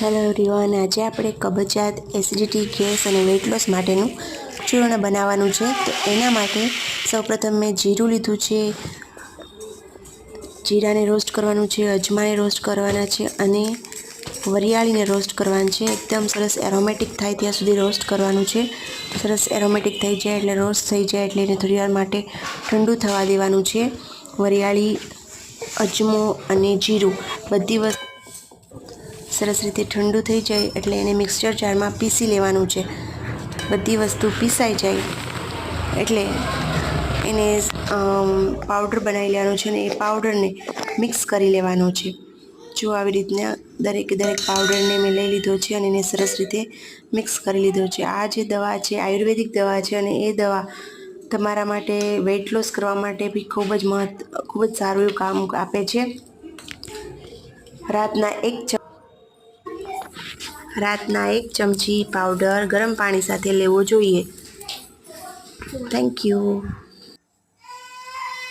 Hello everyone, આજે આપણે કબજિયાત, એસિડિટી, ગેસ અને વેઇટ લોસ માટેનું ચૂર્ણ બનાવવાનું છે. તો એના માટે સૌપ્રથમ મેં જીરું લીધું છે, જીરાને રોસ્ટ કરવાનું છે, અજમાને રોસ્ટ કરવાના છે અને વરિયાળીને રોસ્ટ કરવાનું છે. એકદમ સરસ એરોમેટિક થાય ત્યાં સુધી રોસ્ટ કરવાનું છે. સરસ એરોમેટિક થઈ જાય એટલે રોસ્ટ થઈ જાય એટલે એને થોડીવાર માટે ઠંડુ થવા દેવાનું છે. વરિયાળી, અજમો અને જીરું બધી વસ્તુ સરસ રીતે ઠંડુ થઈ જાય એટલે એને મિક્સચર જારમાં પીસી લેવાનું છે. બધી વસ્તુ પીસાઈ જાય એટલે એને પાવડર બનાવી લેવાનું છે અને એ પાવડરને મિક્સ કરી લેવાનો છે. જો આવી રીતના દરેકે દરેક પાવડરને મેં લઈ લીધો છે અને એને સરસ રીતે મિક્સ કરી લીધો છે. આ જે દવા છે આયુર્વેદિક દવા છે અને એ દવા તમારા માટે વેઇટ લોસ કરવા માટે બી ખૂબ જ સારું એવું કામ આપે છે. રાતના 1 ચમચી પાવડર ગરમ પાણી સાથે લેવો જોઈએ. Thank you.